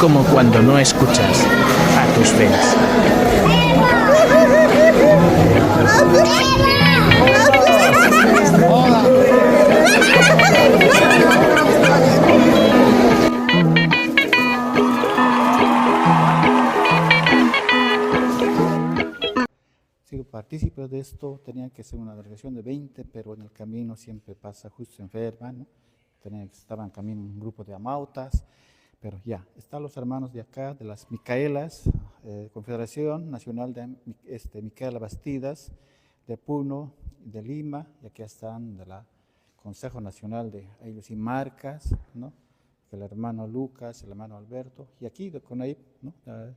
Como cuando no escuchas a tus fans. Sigo partícipe de esto, tenía que ser una delegación de 20, pero en el camino siempre pasa justo enferma, ¿no? Estaba en camino un grupo de amautas, pero ya, están los hermanos de acá, de las Micaelas, Confederación Nacional de Micaela Bastidas, de Puno, de Lima, y aquí están de la Consejo Nacional de Ayllus y Marcas, ¿no? El hermano Lucas, el hermano Alberto, y aquí de Conaip, ¿no?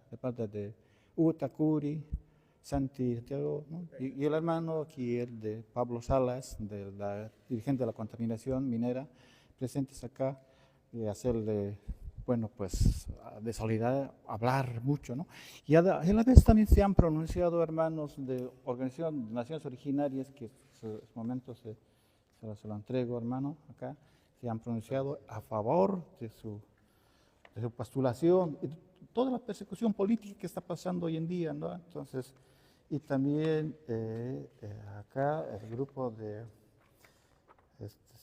De parte de Utacuri, Santiago, ¿no? Y el hermano aquí, el de Pablo Salas, de la dirigente de la contaminación minera, presentes acá, y hacerle, bueno, pues de solidaridad, hablar mucho, ¿no? Y a la vez también se han pronunciado hermanos de Organización de Naciones Originarias, que en su momento se lo entrego, hermano, acá, se han pronunciado a favor de su postulación, y toda la persecución política que está pasando hoy en día, ¿no? Entonces, y también acá el grupo de,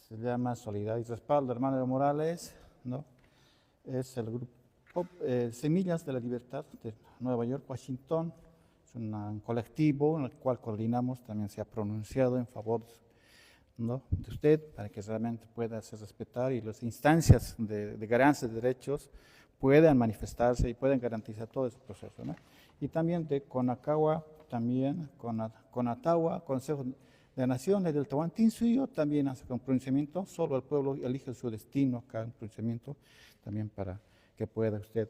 se llama Solidaridad y Respaldo, hermano Evo Morales, ¿no? Es el grupo Semillas de la Libertad de Nueva York, Washington. Es un colectivo en el cual coordinamos, también se ha pronunciado en favor, ¿no?, de usted, para que realmente pueda hacer respetar y las instancias de garantías de derechos puedan manifestarse y puedan garantizar todo ese proceso, ¿no? Y también de Conacagua, también Conatagua, Consejo de Naciones del Tahuantinsuyo, también hace un pronunciamiento, solo el pueblo elige su destino acá, un pronunciamiento también para que pueda usted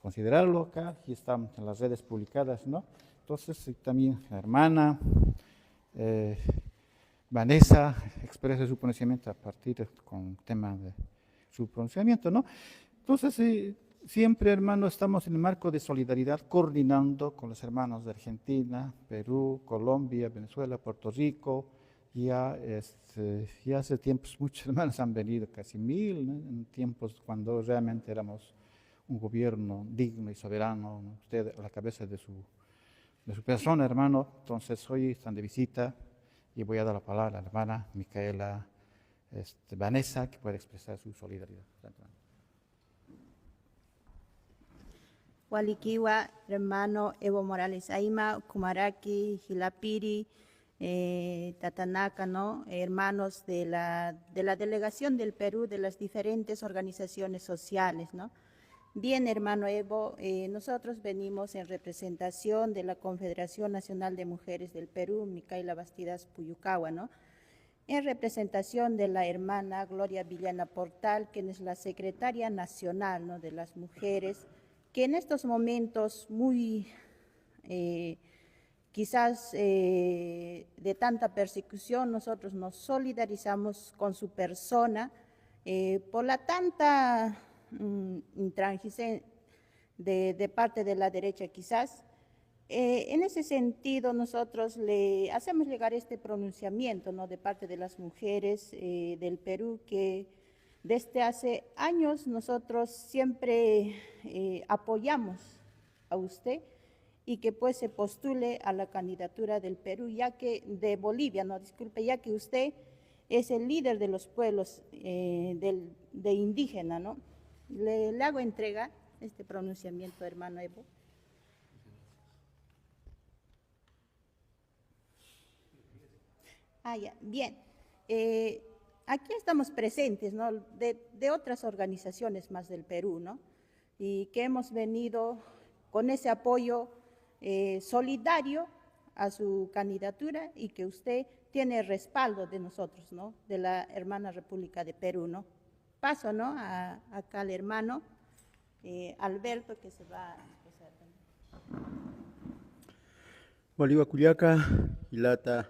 considerarlo acá, aquí están en las redes publicadas, ¿no? Entonces, también la hermana Vanessa expresa su pronunciamiento a partir con el tema de su pronunciamiento, ¿no? Entonces, siempre, hermano, estamos en el marco de solidaridad, coordinando con los hermanos de Argentina, Perú, Colombia, Venezuela, Puerto Rico. Ya hace tiempos muchos hermanos han venido, casi 1000, ¿no? En tiempos cuando realmente éramos un gobierno digno y soberano, ¿no? Usted a la cabeza de su persona, hermano. Entonces, hoy están de visita y voy a dar la palabra a la hermana Micaela Vanessa, que puede expresar su solidaridad. Walikiwa, hermano Evo Morales Aima, Kumaraki, Hilapiri, Tatanaka, ¿no? Hermanos de la delegación del Perú, de las diferentes organizaciones sociales, ¿no? Bien, hermano Evo, nosotros venimos en representación de la Confederación Nacional de Mujeres del Perú, Micaela Bastidas Puyucagua, ¿no? En representación de la hermana Gloria Villana Portal, quien es la secretaria nacional, ¿no?, de las mujeres, que en estos momentos muy, quizás de tanta persecución, nosotros nos solidarizamos con su persona por la tanta intransigencia de parte de la derecha quizás. En ese sentido, nosotros le hacemos llegar este pronunciamiento, ¿no?, de parte de las mujeres del Perú, que desde hace años nosotros siempre apoyamos a usted y que pues se postule a la candidatura del Perú, de Bolivia, no, disculpe, ya que usted es el líder de los pueblos de indígena, ¿no? Le hago entrega este pronunciamiento, hermano Evo. Ya, bien. Aquí estamos presentes, ¿no?, de otras organizaciones más del Perú, ¿no?, y que hemos venido con ese apoyo solidario a su candidatura y que usted tiene respaldo de nosotros, ¿no?, de la hermana República de Perú, ¿no? Paso, ¿no?, acá al hermano Alberto, que se va a expresar también. Bolívar Culiaca, Hilata,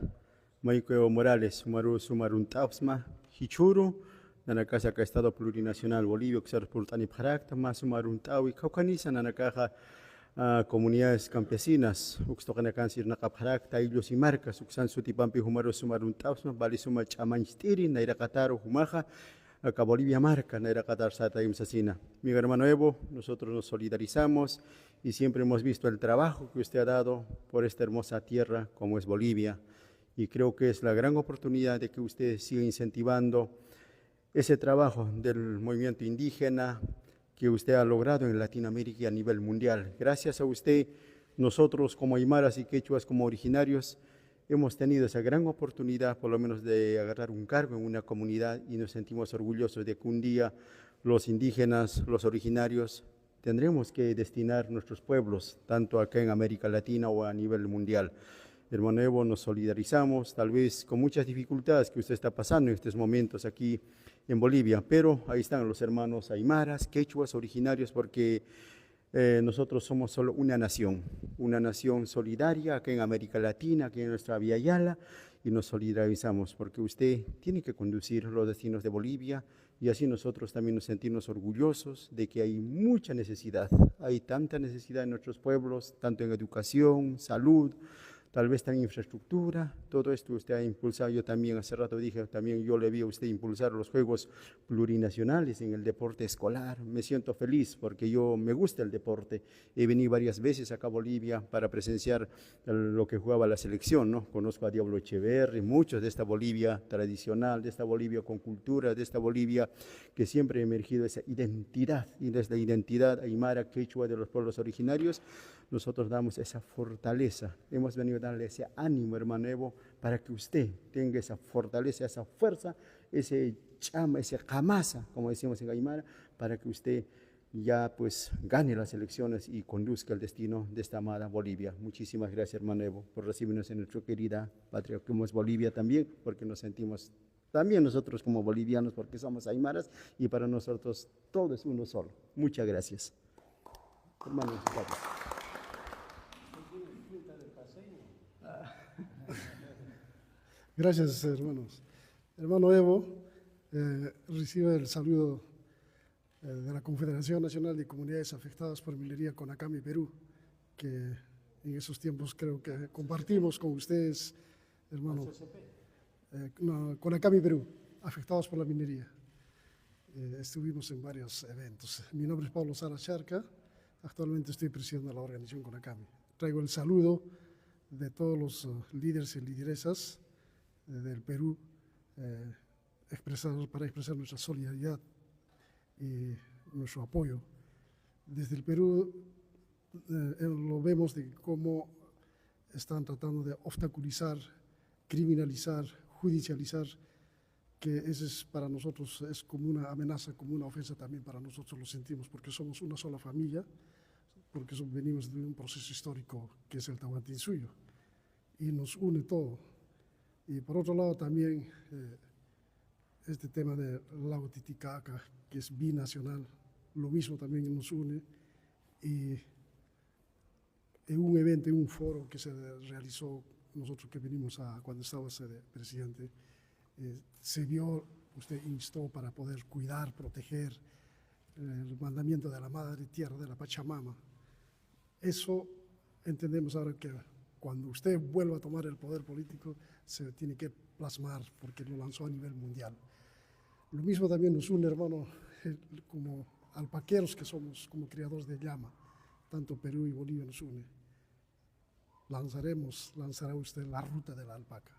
Maico Evo Morales, Sumarun Tapsma, Hichuru, Nanacasa Estado Plurinacional Bolivia, Xar Purtani Paracta, más Sumarun Tawi, Caucanisa, Nanacaja, comunidades campesinas, Uxtocanacansir Nacaparacta, Illos y Marcas, Uxan Sutipampi Humaru Sumarun Tapsma, Balisuma Chamanstiri, Nairacataro Humaja, acá Bolivia marca, Naira Qatar Sata Imsasina. Mi hermano Evo, nosotros nos solidarizamos y siempre hemos visto el trabajo que usted ha dado por esta hermosa tierra como es Bolivia. Y creo que es la gran oportunidad de que usted siga incentivando ese trabajo del movimiento indígena que usted ha logrado en Latinoamérica y a nivel mundial. Gracias a usted, nosotros como aymaras y quechuas, como originarios, hemos tenido esa gran oportunidad, por lo menos, de agarrar un cargo en una comunidad y nos sentimos orgullosos de que un día los indígenas, los originarios, tendremos que destinar nuestros pueblos, tanto acá en América Latina o a nivel mundial. Hermano Evo, nos solidarizamos, tal vez con muchas dificultades que usted está pasando en estos momentos aquí en Bolivia, pero ahí están los hermanos aymaras, quechuas, originarios, porque nosotros somos solo una nación solidaria acá en América Latina, aquí en nuestra Vía Yala, y nos solidarizamos porque usted tiene que conducir los destinos de Bolivia y así nosotros también nos sentimos orgullosos de que hay mucha necesidad, hay tanta necesidad en nuestros pueblos, tanto en educación, salud, tal vez también infraestructura, todo esto usted ha impulsado. Yo también hace rato dije, también yo le vi a usted impulsar los Juegos Plurinacionales en el deporte escolar. Me siento feliz porque yo me gusta el deporte. He venido varias veces acá a Bolivia para presenciar lo que jugaba la selección, ¿no? Conozco a Diablo Echeverri, muchos de esta Bolivia tradicional, de esta Bolivia con cultura, de esta Bolivia que siempre ha emergido esa identidad, y desde la identidad aymara, quechua de los pueblos originarios, nosotros damos esa fortaleza. Hemos venido a darle ese ánimo, hermano Evo, para que usted tenga esa fortaleza, esa fuerza, ese chama, ese jamasa, como decimos en aymara, para que usted ya pues gane las elecciones y conduzca el destino de esta amada Bolivia. Muchísimas gracias, hermano Evo, por recibirnos en nuestra querida patria, como es Bolivia también, porque nos sentimos también nosotros como bolivianos, porque somos aymaras y para nosotros todo es uno solo. Muchas gracias. Hermanos, gracias, hermanos. Hermano Evo, recibe el saludo de la Confederación Nacional de Comunidades Afectadas por Minería CONACAMI Perú, que en esos tiempos creo que compartimos con ustedes, hermano. CONACAMI Perú, afectados por la minería. Estuvimos en varios eventos. Mi nombre es Pablo Sara Charca, actualmente estoy presidiendo la organización CONACAMI. Traigo el saludo de todos los líderes y lideresas del Perú para expresar nuestra solidaridad y nuestro apoyo. Desde el Perú lo vemos de cómo están tratando de obstaculizar, criminalizar, judicializar, que eso es para nosotros es como una amenaza, como una ofensa también para nosotros, lo sentimos, porque somos una sola familia, porque venimos de un proceso histórico que es el Tahuantinsuyo, y nos une todo. Y por otro lado también este tema de Lago Titicaca, que es binacional, lo mismo también nos une, y en un evento, en un foro que se realizó, nosotros que venimos cuando estaba presidente, se vio, usted instó para poder cuidar, proteger el mandamiento de la Madre Tierra, de la Pachamama. Eso entendemos ahora que cuando usted vuelva a tomar el poder político se tiene que plasmar porque lo lanzó a nivel mundial. Lo mismo también nos une, hermano, como alpaqueros que somos, como criadores de llama, tanto Perú y Bolivia nos une. Lanzará usted la ruta de la alpaca,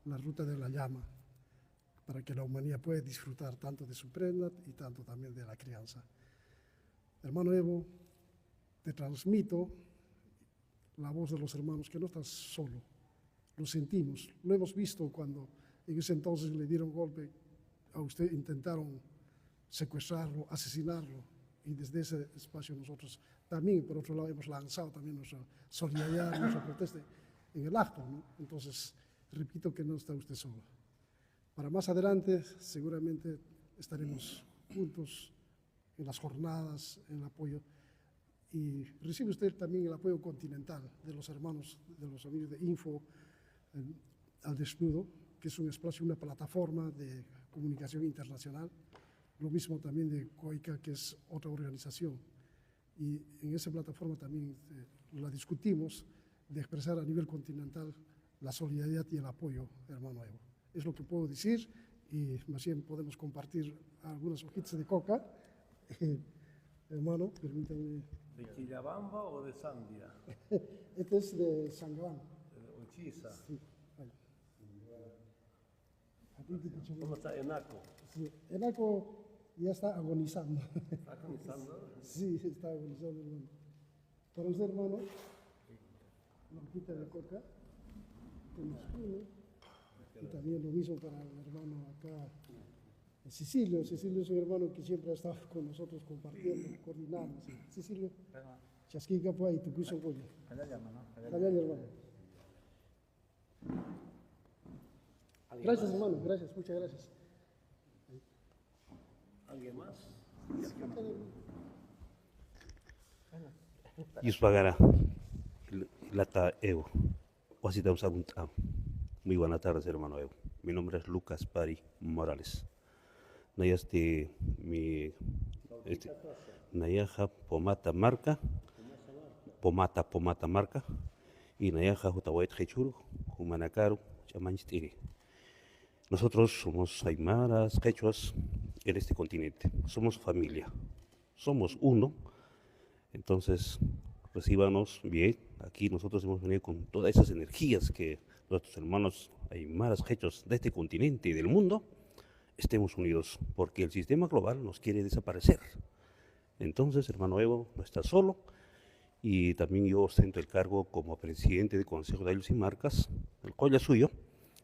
la ruta de la llama, para que la humanidad pueda disfrutar tanto de su prenda y tanto también de la crianza. Hermano Evo, te transmito la voz de los hermanos, que no estás solo, lo sentimos, lo hemos visto cuando en ese entonces le dieron golpe a usted, intentaron secuestrarlo, asesinarlo, y desde ese espacio nosotros también, por otro lado, hemos lanzado también nuestra solidaridad, nuestra protesta en el acto, ¿no? Entonces, repito que no está usted solo. Para más adelante, seguramente estaremos juntos en las jornadas, en el apoyo, y recibe usted también el apoyo continental de los hermanos, de los amigos de Info al Desnudo, que es un espacio, una plataforma de comunicación internacional, lo mismo también de COICA, que es otra organización, y en esa plataforma también la discutimos de expresar a nivel continental la solidaridad y el apoyo, hermano Evo. Es lo que puedo decir, y más bien podemos compartir algunas hojitas de coca. Hermano, permítame. ¿De Quillabamba o de Sandia? Este es de Sangán. ¿De Uchiza? Sí. Ahí. A ti te escucho bien. ¿Cómo está Enaco? Sí, Enaco ya está agonizando. ¿Está agonizando? Sí, está agonizando, hermano. Para usted, hermano, una hojita de coca. Tenemos uno. Y también lo mismo para el hermano acá, Cecilio. Cecilio es un hermano que siempre ha estado con nosotros compartiendo, coordinando. ¿Sí? Cecilio, chasquica pues y tu cuiso pollo. Allá, hermano. Gracias, hermano, gracias, muchas gracias. ¿Alguien más? Yuspagara, Lata Evo, Wasita Usagunta. Muy buenas tardes, hermano Evo. Mi nombre es Lucas Pari Morales. Nayaja Pomata Marca, Pomata Marca, y Nayaja Jutawait Hechuru, Humanakaru, Chamanchitiri. Nosotros somos aymaras, quechuas en este continente. Somos familia, somos uno. Entonces, recíbanos bien. Aquí nosotros hemos venido con todas esas energías que nuestros hermanos aymaras, quechuas de este continente y del mundo estemos unidos, porque el sistema global nos quiere desaparecer. Entonces, hermano Evo no está solo, y también yo ostento el cargo como presidente del Consejo de Ayllus y Marcas, el cual es suyo.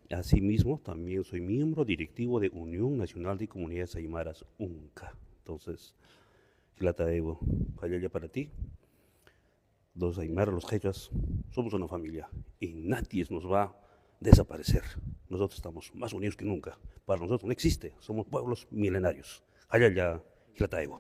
Asimismo, también soy miembro directivo de Unión Nacional de Comunidades Aymaras, UNCA. Entonces, Hilata Evo, Jayaya para ti. Los aymaras, los quechuas, somos una familia y nadie nos va a desaparecer. Nosotros estamos más unidos que nunca. Para nosotros no existe, somos pueblos milenarios. Jayaya, Hilata Evo.